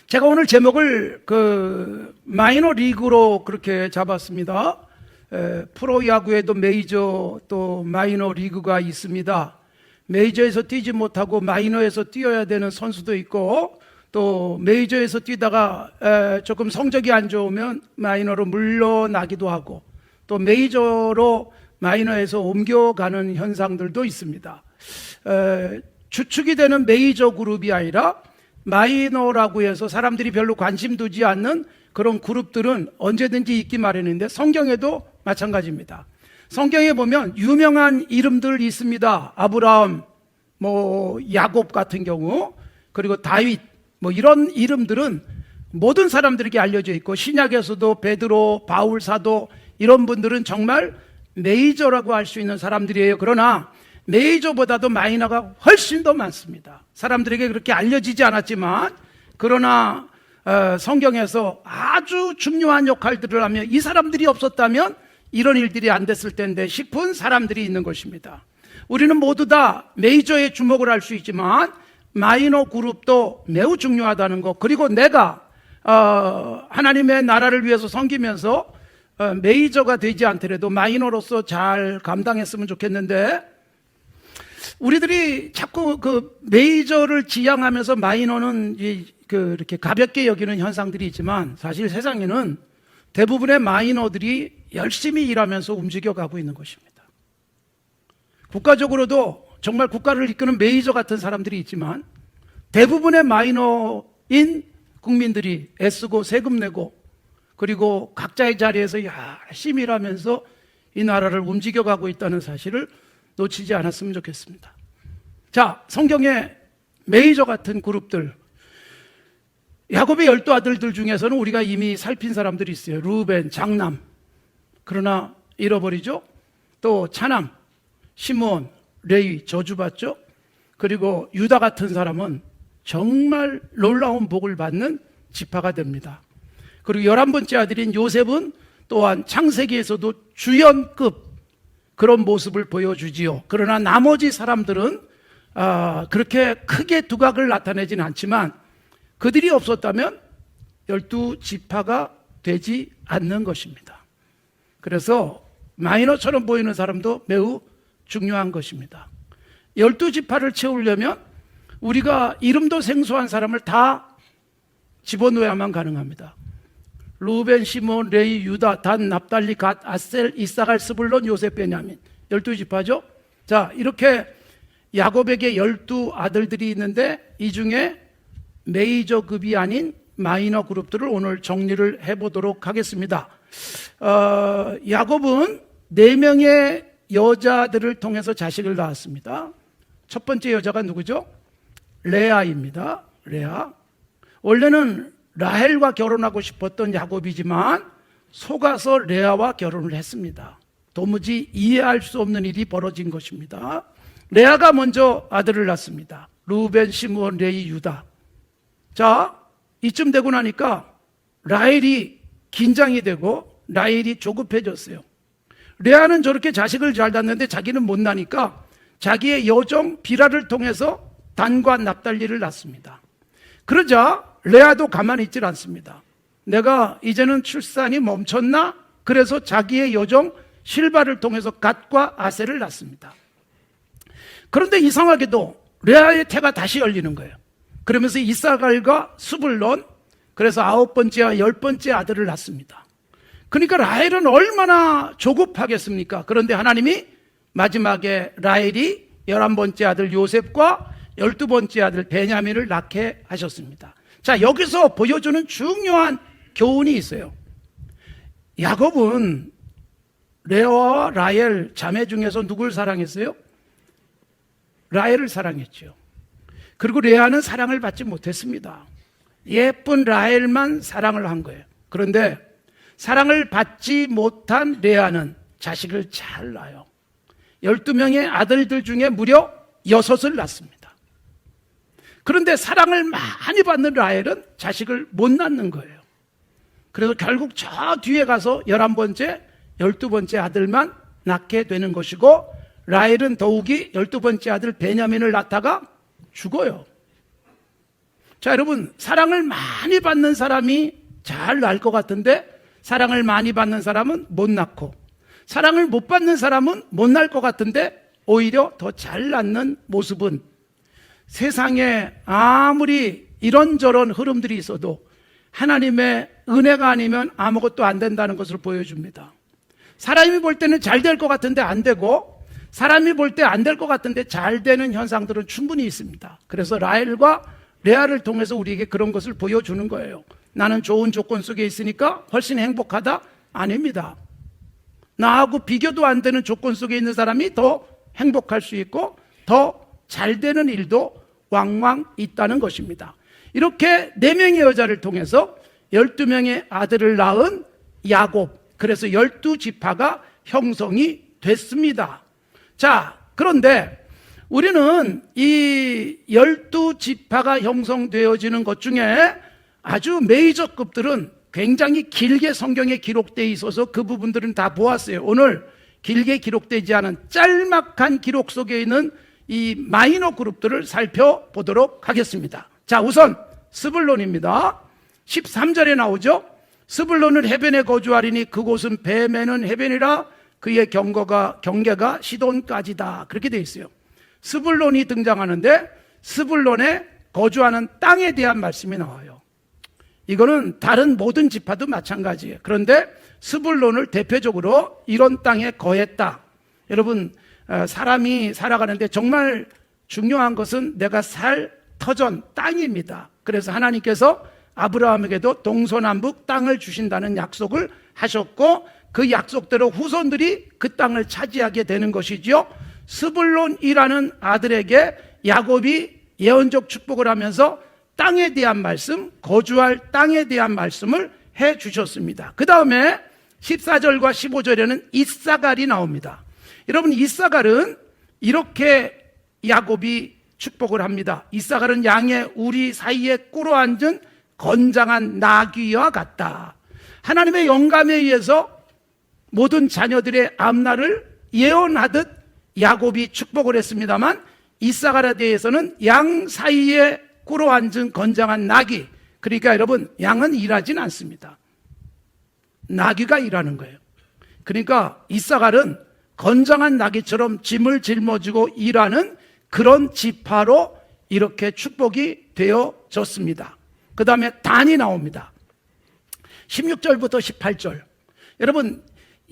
제가 오늘 제목을 마이너 리그로 그렇게 잡았습니다. 프로야구에도 메이저 또 마이너 리그가 있습니다. 메이저에서 뛰지 못하고 마이너에서 뛰어야 되는 선수도 있고, 또 메이저에서 뛰다가 조금 성적이 안 좋으면 마이너로 물러나기도 하고, 또 메이저로 마이너에서 옮겨가는 현상들도 있습니다. 주축이 되는 메이저 그룹이 아니라 마이너라고 해서 사람들이 별로 관심 두지 않는 그런 그룹들은 언제든지 있기 마련인데, 성경에도 마찬가지입니다. 성경에 보면 유명한 이름들 있습니다. 아브라함, 야곱 같은 경우, 그리고 다윗, 이런 이름들은 모든 사람들에게 알려져 있고, 신약에서도 베드로, 바울 사도, 이런 분들은 정말 메이저라고 할 수 있는 사람들이에요. 그러나 메이저보다도 마이너가 훨씬 더 많습니다. 사람들에게 그렇게 알려지지 않았지만, 그러나 성경에서 아주 중요한 역할들을 하며, 이 사람들이 없었다면 이런 일들이 안 됐을 텐데 싶은 사람들이 있는 것입니다. 우리는 모두 다 메이저에 주목을 할 수 있지만 마이너 그룹도 매우 중요하다는 것, 그리고 내가 하나님의 나라를 위해서 섬기면서 메이저가 되지 않더라도 마이너로서 잘 감당했으면 좋겠는데, 우리들이 자꾸 메이저를 지향하면서 마이너는 이렇게 가볍게 여기는 현상들이 있지만, 사실 세상에는 대부분의 마이너들이 열심히 일하면서 움직여가고 있는 것입니다. 국가적으로도 정말 국가를 이끄는 메이저 같은 사람들이 있지만, 대부분의 마이너인 국민들이 애쓰고 세금 내고, 그리고 각자의 자리에서 열심히 일하면서 이 나라를 움직여가고 있다는 사실을 놓치지 않았으면 좋겠습니다. 자, 성경의 메이저 같은 그룹들, 야곱의 12아들들 중에서는 우리가 이미 살핀 사람들이 있어요. 루벤, 장남, 그러나 잃어버리죠. 또 차남, 시므온, 레위, 저주받죠. 그리고 유다 같은 사람은 정말 놀라운 복을 받는 지파가 됩니다. 그리고 11번째 아들인 요셉은 또한 창세기에서도 주연급 그런 모습을 보여주지요. 그러나 나머지 사람들은 그렇게 크게 두각을 나타내지는 않지만, 그들이 없었다면 12지파가 되지 않는 것입니다. 그래서 마이너처럼 보이는 사람도 매우 중요한 것입니다. 12지파를 채우려면 우리가 이름도 생소한 사람을 다 집어넣어야만 가능합니다. 루벤, 시므온, 레위, 유다, 단, 납달리, 갓, 아셀, 이사갈, 스불론, 요셉, 베냐민, 12지파죠. 자, 이렇게 야곱에게 12아들들이 있는데, 이 중에 메이저급이 아닌 마이너 그룹들을 오늘 정리를 해보도록 하겠습니다. 야곱은 4명의 여자들을 통해서 자식을 낳았습니다. 첫 번째 여자가 누구죠? 레아입니다. 레아. 원래는 라헬과 결혼하고 싶었던 야곱이지만 속아서 레아와 결혼을 했습니다. 도무지 이해할 수 없는 일이 벌어진 것입니다. 레아가 먼저 아들을 낳습니다. 루벤, 시므온, 레위, 유다. 자, 이쯤 되고 나니까 라헬이 긴장이 되고 라헬이 조급해졌어요. 레아는 저렇게 자식을 잘 낳는데 자기는 못 나니까 자기의 여종 비라를 통해서 단과 납달리를 낳습니다. 그러자 레아도 가만히 있질 않습니다. 내가 이제는 출산이 멈췄나? 그래서 자기의 여종 실바를 통해서 갓과 아셀을 낳습니다. 그런데 이상하게도 레아의 태가 다시 열리는 거예요. 그러면서 이사갈과 스불론, 그래서 9번째와 10번째 아들을 낳습니다. 그러니까 라헬은 얼마나 조급하겠습니까? 그런데 하나님이 마지막에 라헬이 11번째 아들 요셉과 12번째 아들 베냐민을 낳게 하셨습니다. 자, 여기서 보여주는 중요한 교훈이 있어요. 야곱은 레아와 라헬 자매 중에서 누굴 사랑했어요? 라헬을 사랑했죠. 그리고 레아는 사랑을 받지 못했습니다. 예쁜 라헬만 사랑을 한 거예요. 그런데 사랑을 받지 못한 레아는 자식을 잘 낳아요. 12명의 아들들 중에 무려 6을 낳습니다. 그런데 사랑을 많이 받는 라헬은 자식을 못 낳는 거예요. 그래서 결국 저 뒤에 가서 11번째, 12번째 아들만 낳게 되는 것이고, 라헬은 더욱이 12번째 아들 베냐민을 낳다가 죽어요. 자, 여러분, 사랑을 많이 받는 사람이 잘 날 것 같은데 사랑을 많이 받는 사람은 못 낳고, 사랑을 못 받는 사람은 못 날 것 같은데 오히려 더 잘 낳는 모습은 세상에 아무리 이런저런 흐름들이 있어도 하나님의 은혜가 아니면 아무것도 안 된다는 것을 보여줍니다. 사람이 볼 때는 잘 될 것 같은데 안 되고, 사람이 볼 때 안 될 것 같은데 잘 되는 현상들은 충분히 있습니다. 그래서 라헬과 레아를 통해서 우리에게 그런 것을 보여주는 거예요. 나는 좋은 조건 속에 있으니까 훨씬 행복하다? 아닙니다. 나하고 비교도 안 되는 조건 속에 있는 사람이 더 행복할 수 있고 더 잘 되는 일도 왕왕 있다는 것입니다. 이렇게 4명의 여자를 통해서 12명의 아들을 낳은 야곱, 그래서 12지파가 형성이 됐습니다. 자, 그런데 우리는 이 12지파가 형성되어지는 것 중에 아주 메이저급들은 굉장히 길게 성경에 기록되어 있어서 그 부분들은 다 보았어요. 오늘 길게 기록되지 않은 짤막한 기록 속에 있는 이 마이너 그룹들을 살펴보도록 하겠습니다. 자, 우선 스불론입니다. 13절에 나오죠. 스불론은 해변에 거주하리니 그곳은 뱀에는 해변이라 그의 경계가 시돈까지다. 그렇게 되어 있어요. 스불론이 등장하는데 스불론에 거주하는 땅에 대한 말씀이 나와요. 이거는 다른 모든 지파도 마찬가지예요. 그런데 스불론을 대표적으로 이런 땅에 거했다. 여러분, 사람이 살아가는데 정말 중요한 것은 내가 살 터전 땅입니다. 그래서 하나님께서 아브라함에게도 동서남북 땅을 주신다는 약속을 하셨고 그 약속대로 후손들이 그 땅을 차지하게 되는 것이지요. 스불론이라는 아들에게 야곱이 예언적 축복을 하면서 땅에 대한 말씀, 거주할 땅에 대한 말씀을 해 주셨습니다. 그 다음에 14절과 15절에는 이사갈이 나옵니다. 여러분, 이사갈은 이렇게 야곱이 축복을 합니다. 이사갈은 양의 우리 사이에 꿇어 앉은 건장한 나귀와 같다. 하나님의 영감에 의해서 모든 자녀들의 앞날을 예언하듯 야곱이 축복을 했습니다만 이사갈에 대해서는 양 사이에 꿇어 앉은 건장한 나귀. 그러니까 여러분, 양은 일하진 않습니다. 나귀가 일하는 거예요. 그러니까 이사갈은 건장한 나귀처럼 짐을 짊어지고 일하는 그런 지파로 이렇게 축복이 되어졌습니다. 그 다음에 단이 나옵니다. 16절부터 18절. 여러분,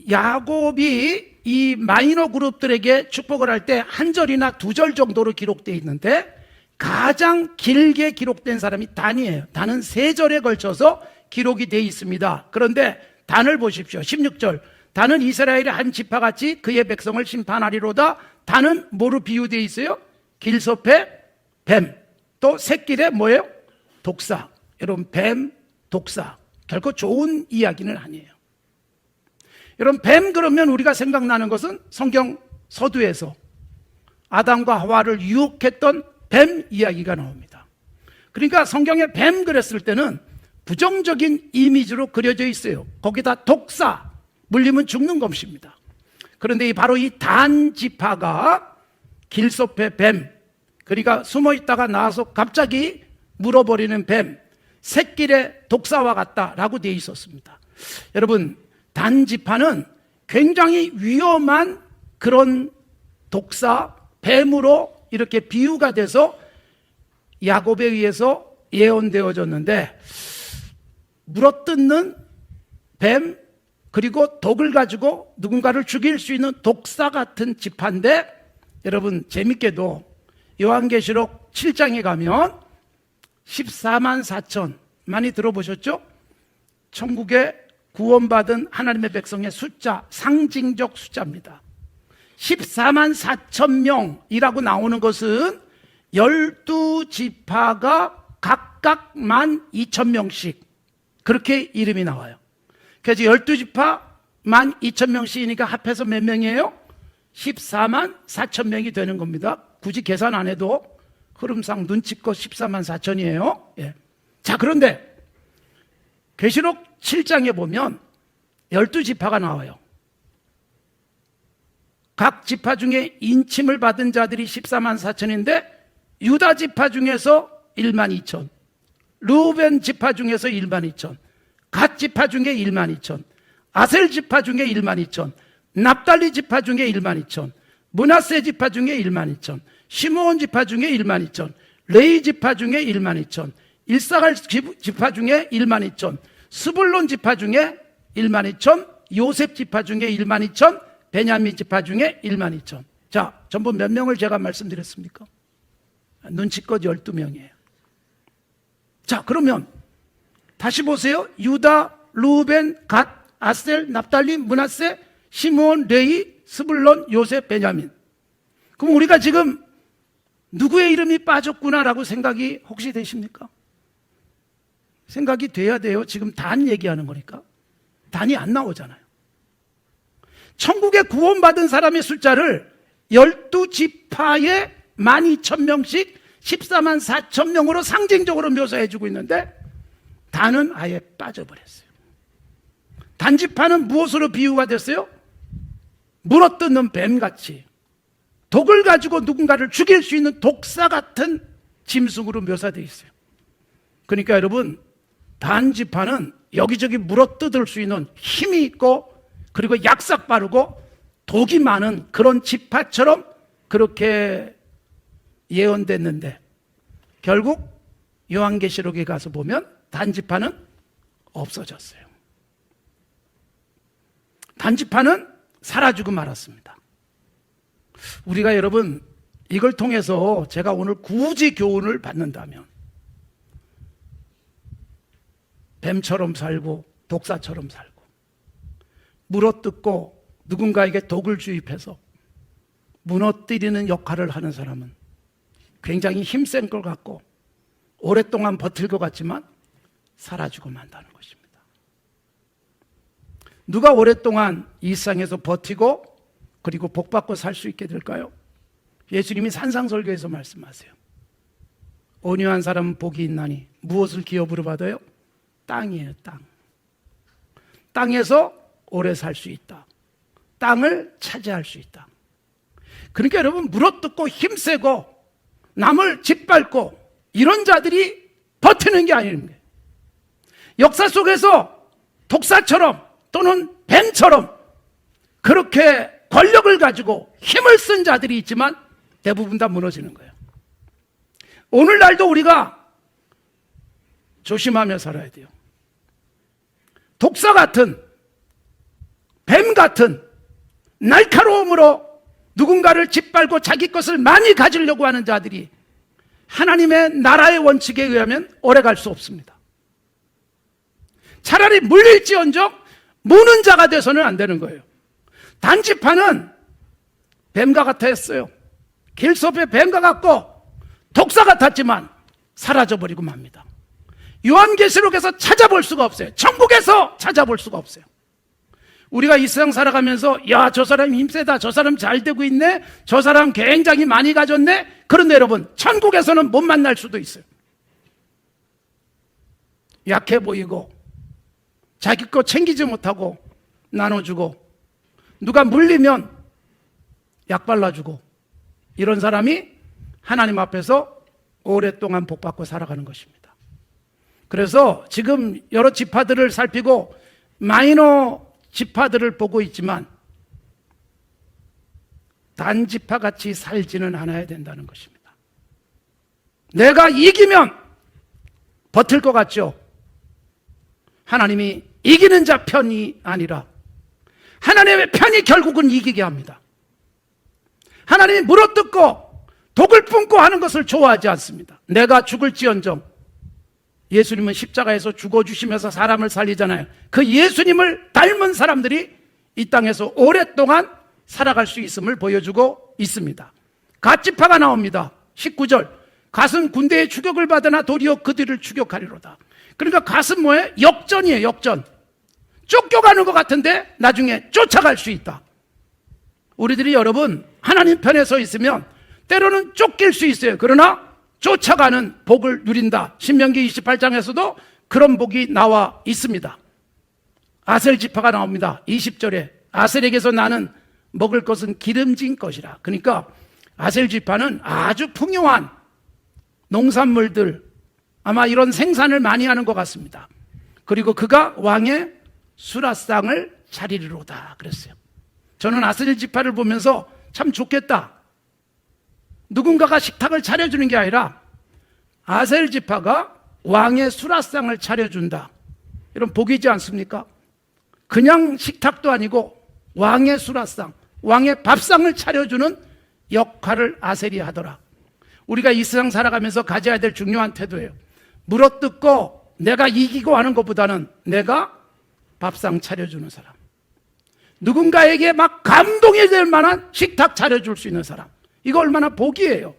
야곱이 이 마이너 그룹들에게 축복을 할 때 한 절이나 2절 정도로 기록되어 있는데 가장 길게 기록된 사람이 단이에요. 단은 3절에 걸쳐서 기록이 되어 있습니다. 그런데 단을 보십시오. 16절. 단은 이스라엘의 한 지파같이 그의 백성을 심판하리로다. 단은 뭐로 비유되어 있어요? 길섭의 뱀. 또 새끼의 뭐예요? 독사. 여러분, 뱀, 독사. 결코 좋은 이야기는 아니에요. 여러분, 뱀 그러면 우리가 생각나는 것은 성경 서두에서 아담과 하와를 유혹했던 뱀 이야기가 나옵니다. 그러니까 성경에 뱀 그랬을 때는 부정적인 이미지로 그려져 있어요. 거기다 독사, 물리면 죽는 것입니다. 그런데 바로 이 단 지파가 길섭의 뱀, 그러니까 숨어 있다가 나와서 갑자기 물어버리는 뱀, 새끼의 독사와 같다라고 되어 있었습니다. 여러분, 단 지파는 굉장히 위험한 그런 독사, 뱀으로 이렇게 비유가 돼서 야곱에 의해서 예언되어졌는데, 물어뜯는 뱀, 그리고 독을 가지고 누군가를 죽일 수 있는 독사 같은 지파인데, 여러분, 재밌게도 요한계시록 7장에 가면 14만 4천, 많이 들어보셨죠? 천국에 구원받은 하나님의 백성의 숫자, 상징적 숫자입니다. 14만 4천 명이라고 나오는 것은 12지파가 각각 12,000명씩 그렇게 이름이 나와요. 그래서 12지파 12,000명씩이니까 합해서 몇 명이에요? 14만 4천 명이 되는 겁니다. 굳이 계산 안 해도 흐름상 눈치껏 14만 4천이에요. 예. 자, 그런데 계시록 7장에 보면 12지파가 나와요. 각 지파 중에 인침을 받은 자들이 14만 4천인데 유다 지파 중에서 1만 2천, 르우벤 지파 중에서 1만 2천, 갓 지파 중에 1만 2천, 아셀 지파 중에 1만 2천, 납달리 지파 중에 1만 2천, 므낫세 지파 중에 1만 2천, 시므온 지파 중에 1만 2천, 레위 지파 중에 1만 2천, 일사갈 지파 중에 1만 2천, 스불론 지파 중에 1만 2천, 요셉 지파 중에 1만 2천, 베냐민 지파 중에 1만 2천. 자, 전부 몇 명을 제가 말씀드렸습니까? 눈치껏 12명이에요. 자, 그러면 다시 보세요. 유다, 루벤, 갓, 아셀, 납달리, 므낫세, 시므온, 레위, 스불론, 요셉, 베냐민. 그럼 우리가 지금 누구의 이름이 빠졌구나라고 생각이 혹시 되십니까? 생각이 돼야 돼요. 지금 단 얘기하는 거니까. 단이 안 나오잖아요. 천국에 구원받은 사람의 숫자를 12지파에 12,000명씩 14만 4천 명으로 상징적으로 묘사해주고 있는데 단은 아예 빠져버렸어요. 단지파는 무엇으로 비유가 됐어요? 물어뜯는 뱀같이 독을 가지고 누군가를 죽일 수 있는 독사 같은 짐승으로 묘사되어 있어요. 그러니까 여러분, 단지파는 여기저기 물어뜯을 수 있는 힘이 있고 그리고 약삭 빠르고 독이 많은 그런 지파처럼 그렇게 예언됐는데 결국 요한계시록에 가서 보면 단지파는 없어졌어요. 단지파는 사라지고 말았습니다. 우리가 여러분 이걸 통해서 제가 오늘 굳이 교훈을 받는다면 뱀처럼 살고 독사처럼 살고 물어뜯고 누군가에게 독을 주입해서 무너뜨리는 역할을 하는 사람은 굉장히 힘센 것 같고 오랫동안 버틸 것 같지만 사라지고 만다는 것입니다. 누가 오랫동안 이 세상에서 버티고 그리고 복받고 살 수 있게 될까요? 예수님이 산상설교에서 말씀하세요. 온유한 사람은 복이 있나니 무엇을 기업으로 받아요? 땅이에요. 땅. 땅에서 오래 살 수 있다. 땅을 차지할 수 있다. 그러니까 여러분 물어뜯고 힘세고 남을 짓밟고 이런 자들이 버티는 게 아닙니다. 역사 속에서 독사처럼 또는 뱀처럼 그렇게 권력을 가지고 힘을 쓴 자들이 있지만 대부분 다 무너지는 거예요. 오늘날도 우리가 조심하며 살아야 돼요. 독사 같은 뱀 같은 날카로움으로 누군가를 짓밟고 자기 것을 많이 가지려고 하는 자들이 하나님의 나라의 원칙에 의하면 오래 갈 수 없습니다. 차라리 물릴지언정 무는 자가 돼서는 안 되는 거예요. 단지파는 뱀과 같아 했어요. 길섭의 뱀과 같고 독사 같았지만 사라져버리고 맙니다. 요한계시록에서 찾아볼 수가 없어요. 천국에서 찾아볼 수가 없어요. 우리가 이 세상 살아가면서 야, 저 사람 힘세다, 저 사람 잘 되고 있네, 저 사람 굉장히 많이 가졌네. 그런데 여러분 천국에서는 못 만날 수도 있어요. 약해 보이고 자기 거 챙기지 못하고 나눠주고 누가 물리면 약 발라주고 이런 사람이 하나님 앞에서 오랫동안 복받고 살아가는 것입니다. 그래서 지금 여러 지파들을 살피고 마이너 지파들을 보고 있지만 단지파같이 살지는 않아야 된다는 것입니다. 내가 이기면 버틸 것 같죠? 하나님이 이기는 자 편이 아니라 하나님의 편이 결국은 이기게 합니다. 하나님이 물어뜯고 독을 뿜고 하는 것을 좋아하지 않습니다. 내가 죽을지언정 예수님은 십자가에서 죽어주시면서 사람을 살리잖아요. 그 예수님을 닮은 사람들이 이 땅에서 오랫동안 살아갈 수 있음을 보여주고 있습니다. 갓지파가 나옵니다. 19절 갓은 군대의 추격을 받으나 도리어 그들을 추격하리로다. 그러니까 갓은 뭐예요? 역전이에요. 역전. 쫓겨가는 것 같은데 나중에 쫓아갈 수 있다. 우리들이 여러분 하나님 편에 서 있으면 때로는 쫓길 수 있어요. 그러나 쫓아가는 복을 누린다. 신명기 28장에서도 그런 복이 나와 있습니다. 아셀 지파가 나옵니다. 20절에 아셀에게서 나는 먹을 것은 기름진 것이라. 그러니까 아셀 지파는 아주 풍요한 농산물들, 아마 이런 생산을 많이 하는 것 같습니다. 그리고 그가 왕의 수라상을 차리리로다 그랬어요. 저는 아셀 지파를 보면서 참 좋겠다. 누군가가 식탁을 차려주는 게 아니라 아셀 지파가 왕의 수라상을 차려준다. 이런 복이지 않습니까? 그냥 식탁도 아니고 왕의 수라상, 왕의 밥상을 차려주는 역할을 아셀이 하더라. 우리가 이 세상 살아가면서 가져야 될 중요한 태도예요. 물어뜯고 내가 이기고 하는 것보다는 내가 밥상 차려주는 사람, 누군가에게 막 감동이 될 만한 식탁 차려줄 수 있는 사람, 이거 얼마나 복이에요.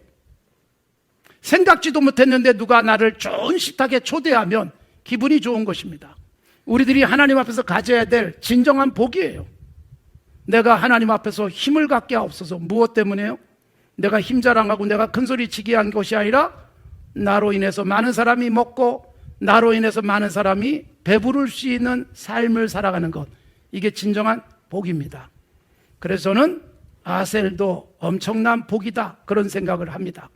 생각지도 못했는데 누가 나를 좋은 식탁에 초대하면 기분이 좋은 것입니다. 우리들이 하나님 앞에서 가져야 될 진정한 복이에요. 내가 하나님 앞에서 힘을 갖게 하옵소서. 무엇 때문에요? 내가 힘 자랑하고 내가 큰소리치게 한 것이 아니라 나로 인해서 많은 사람이 먹고 나로 인해서 많은 사람이 배부를 수 있는 삶을 살아가는 것, 이게 진정한 복입니다. 그래서 저는 아셀도 엄청난 복이다, 그런 생각을 합니다.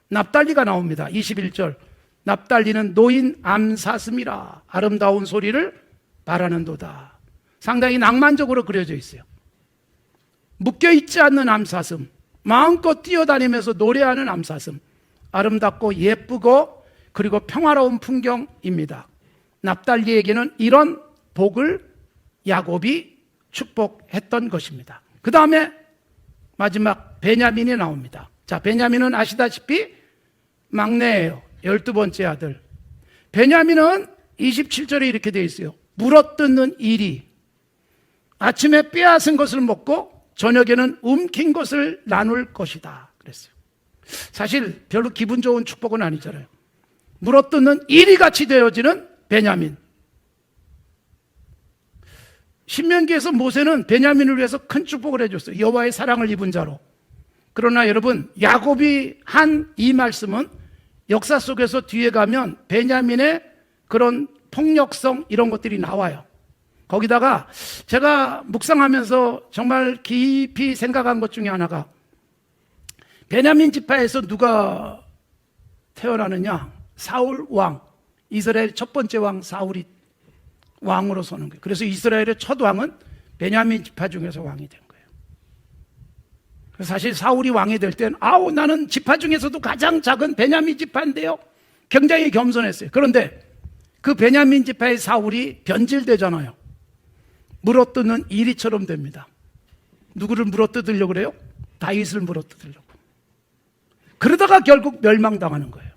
납달리가 나옵니다. 21절, 납달리는 노인 암사슴이라 아름다운 소리를 바라는도다. 상당히 낭만적으로 그려져 있어요. 묶여있지 않는 암사슴, 마음껏 뛰어다니면서 노래하는 암사슴, 아름답고 예쁘고 그리고 평화로운 풍경입니다. 납달리에게는 이런 복을 야곱이 축복했던 것입니다. 그 다음에 마지막 베냐민이 나옵니다. 자, 베냐민은 아시다시피 막내예요. 12번째 아들. 베냐민은 27절에 이렇게 되어 있어요. 물어뜯는 일이, 아침에 빼앗은 것을 먹고 저녁에는 움킨 것을 나눌 것이다 그랬어요. 사실 별로 기분 좋은 축복은 아니잖아요. 물어뜯는 일이 같이 되어지는 베냐민. 신명기에서 모세는 베냐민을 위해서 큰 축복을 해줬어요. 여호와의 사랑을 입은 자로. 그러나 여러분, 야곱이 한 이 말씀은 역사 속에서 뒤에 가면 베냐민의 그런 폭력성, 이런 것들이 나와요. 거기다가 제가 묵상하면서 정말 깊이 생각한 것 중에 하나가, 베냐민 지파에서 누가 태어나느냐? 사울 왕, 이스라엘 첫 번째 왕 사울이 왕으로 서는 거예요. 그래서 이스라엘의 첫 왕은 베냐민 지파 중에서 왕이 된 거예요. 사실 사울이 왕이 될 땐 나는 지파 중에서도 가장 작은 베냐민 지파인데요, 굉장히 겸손했어요. 그런데 그 베냐민 지파의 사울이 변질되잖아요. 물어뜯는 이리처럼 됩니다. 누구를 물어뜯으려고 그래요? 다윗을 물어뜯으려고. 그러다가 결국 멸망당하는 거예요.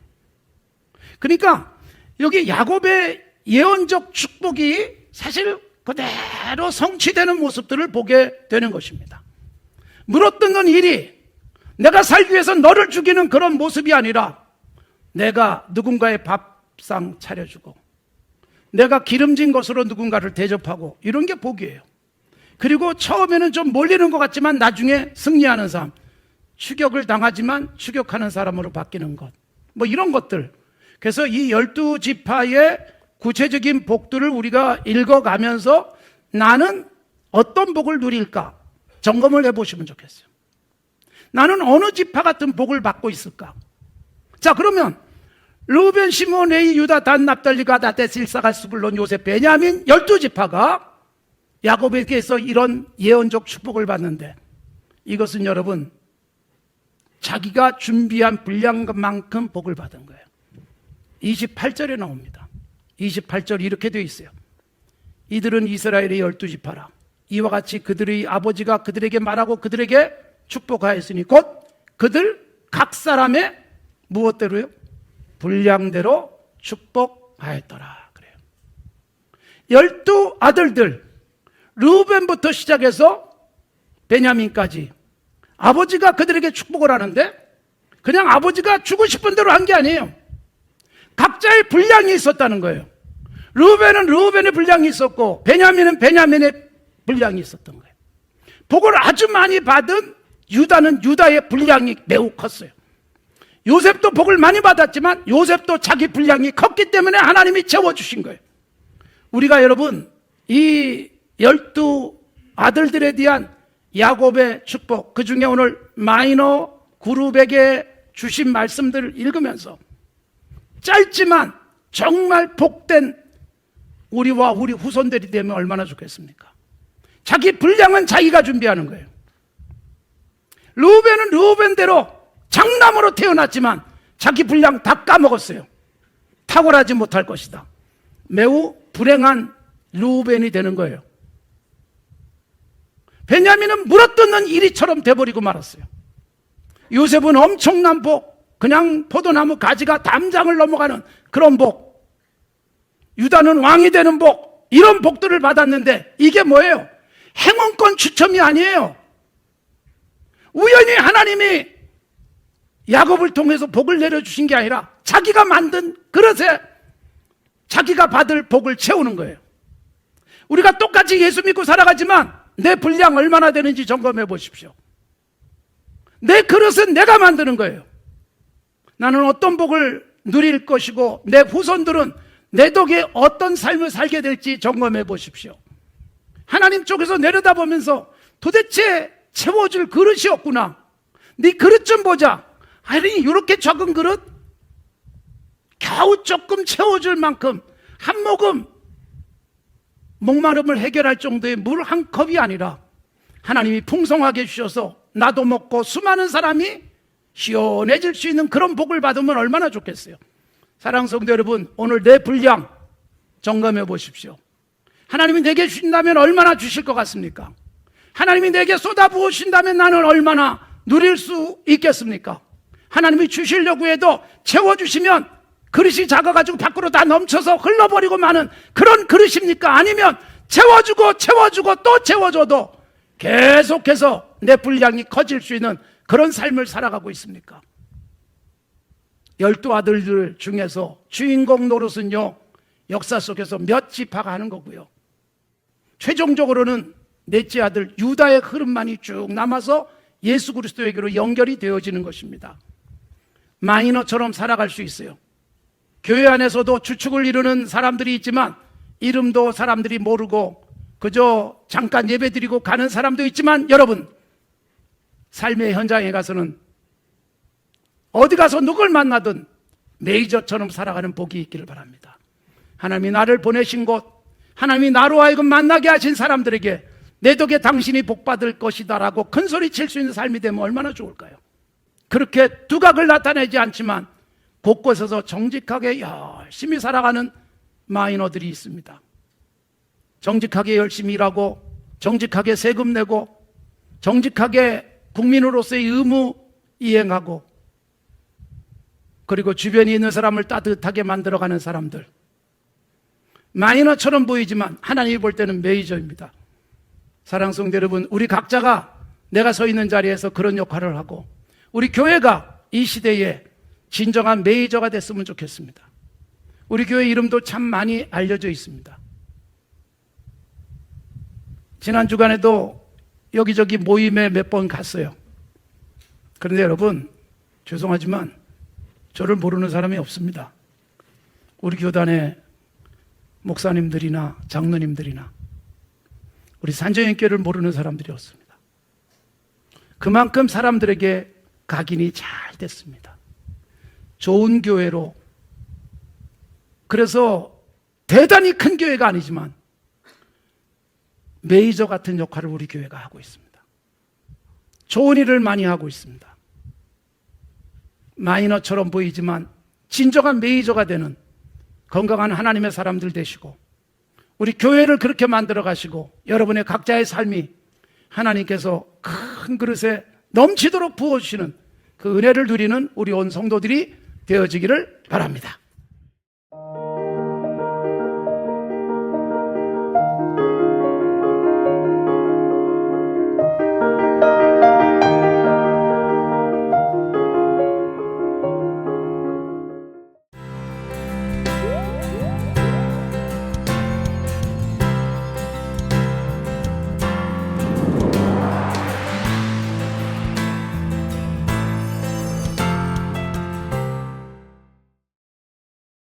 그러니까 여기 야곱의 예언적 축복이 사실 그대로 성취되는 모습들을 보게 되는 것입니다. 물어뜯는 일이 내가 살기 위해서 너를 죽이는 그런 모습이 아니라 내가 누군가의 밥상 차려주고 내가 기름진 것으로 누군가를 대접하고, 이런 게 복이에요. 그리고 처음에는 좀 몰리는 것 같지만 나중에 승리하는 삶, 추격을 당하지만 추격하는 사람으로 바뀌는 것, 뭐 이런 것들. 그래서 이 12지파의 구체적인 복들을 우리가 읽어가면서 나는 어떤 복을 누릴까 점검을 해보시면 좋겠어요. 나는 어느 지파 같은 복을 받고 있을까? 자, 그러면 르우벤, 시몬, 레위, 유다, 단, 납달리, 갓, 아셋, 일사갈, 스불론, 요셉, 베냐민 12지파가 야곱에게서 이런 예언적 축복을 받는데, 이것은 여러분 자기가 준비한 분량만큼 복을 받은 거예요. 28절에 나옵니다. 28절 이렇게 되어 있어요. 이들은 이스라엘의 12지파라. 이와 같이 그들의 아버지가 그들에게 말하고 그들에게 축복하였으니 곧 그들 각 사람의 무엇대로요? 분량대로 축복하였더라 그래요. 12 아들들, 르우벤부터 시작해서 베냐민까지 아버지가 그들에게 축복을 하는데, 그냥 아버지가 주고 싶은 대로 한 게 아니에요. 각자의 분량이 있었다는 거예요. 르우벤은 르우벤의 분량이 있었고 베냐민은 베냐민의 분량이 있었던 거예요. 복을 아주 많이 받은 유다는 유다의 분량이 매우 컸어요. 요셉도 복을 많이 받았지만 요셉도 자기 분량이 컸기 때문에 하나님이 채워주신 거예요. 우리가 여러분 이 12 아들들에 대한 야곱의 축복, 그 중에 오늘 마이너 그룹에게 주신 말씀들을 읽으면서 짧지만 정말 복된 우리와 우리 후손들이 되면 얼마나 좋겠습니까? 자기 분량은 자기가 준비하는 거예요. 르우벤은 르우벤대로 장남으로 태어났지만 자기 분량 다 까먹었어요. 탁월하지 못할 것이다. 매우 불행한 르우벤이 되는 거예요. 베냐민은 물어뜯는 이리처럼 돼버리고 말았어요. 요셉은 엄청난 복, 그냥 포도나무 가지가 담장을 넘어가는 그런 복, 유다는 왕이 되는 복, 이런 복들을 받았는데 이게 뭐예요? 행운권 추첨이 아니에요. 우연히 하나님이 야곱을 통해서 복을 내려주신 게 아니라 자기가 만든 그릇에 자기가 받을 복을 채우는 거예요. 우리가 똑같이 예수 믿고 살아가지만 내 분량 얼마나 되는지 점검해 보십시오. 내 그릇은 내가 만드는 거예요. 나는 어떤 복을 누릴 것이고 내 후손들은 내 덕에 어떤 삶을 살게 될지 점검해 보십시오. 하나님 쪽에서 내려다보면서 도대체 채워줄 그릇이 없구나. 네 그릇 좀 보자. 아니 이렇게 적은 그릇? 겨우 조금 채워줄 만큼 한 모금 목마름을 해결할 정도의 물 한 컵이 아니라 하나님이 풍성하게 주셔서 나도 먹고 수많은 사람이 시원해질 수 있는 그런 복을 받으면 얼마나 좋겠어요. 사랑하는 성도 여러분, 오늘 내 분량 점검해 보십시오. 하나님이 내게 주신다면 얼마나 주실 것 같습니까? 하나님이 내게 쏟아부으신다면 나는 얼마나 누릴 수 있겠습니까? 하나님이 주시려고 해도 채워주시면 그릇이 작아가지고 밖으로 다 넘쳐서 흘러버리고 마는 그런 그릇입니까? 아니면 채워주고 또 채워줘도 계속해서 내 분량이 커질 수 있는 그런 삶을 살아가고 있습니까? 12 아들들 중에서 주인공 노릇은요, 역사 속에서 몇 지파가 하는 거고요. 최종적으로는 넷째 아들 유다의 흐름만이 쭉 남아서 예수 그리스도에게로 연결이 되어지는 것입니다. 마이너처럼 살아갈 수 있어요. 교회 안에서도 주축을 이루는 사람들이 있지만 이름도 사람들이 모르고 그저 잠깐 예배드리고 가는 사람도 있지만 여러분, 삶의 현장에 가서는 어디 가서 누굴 만나든 메이저처럼 살아가는 복이 있기를 바랍니다. 하나님이 나를 보내신 곳, 하나님이 나로 하여금 만나게 하신 사람들에게 내 덕에 당신이 복받을 것이다 라고 큰 소리 칠 수 있는 삶이 되면 얼마나 좋을까요? 그렇게 두각을 나타내지 않지만 곳곳에서 정직하게 열심히 살아가는 마이너들이 있습니다. 정직하게 열심히 일하고 정직하게 세금 내고 정직하게 국민으로서의 의무 이행하고 그리고 주변에 있는 사람을 따뜻하게 만들어가는 사람들, 마이너처럼 보이지만 하나님이 볼 때는 메이저입니다. 사랑하는 성도 여러분, 우리 각자가 내가 서 있는 자리에서 그런 역할을 하고 우리 교회가 이 시대에 진정한 메이저가 됐으면 좋겠습니다. 우리 교회 이름도 참 많이 알려져 있습니다. 지난 주간에도 여기저기 모임에 몇 번 갔어요. 그런데 여러분, 죄송하지만 저를 모르는 사람이 없습니다. 우리 교단의 목사님들이나 장로님들이나 우리 산정연교를 모르는 사람들이 없습니다. 그만큼 사람들에게 각인이 잘 됐습니다. 좋은 교회로, 그래서 대단히 큰 교회가 아니지만 메이저 같은 역할을 우리 교회가 하고 있습니다. 좋은 일을 많이 하고 있습니다. 마이너처럼 보이지만 진정한 메이저가 되는 건강한 하나님의 사람들 되시고 우리 교회를 그렇게 만들어 가시고 여러분의 각자의 삶이 하나님께서 큰 그릇에 넘치도록 부어주시는 그 은혜를 누리는 우리 온 성도들이 되어지기를 바랍니다.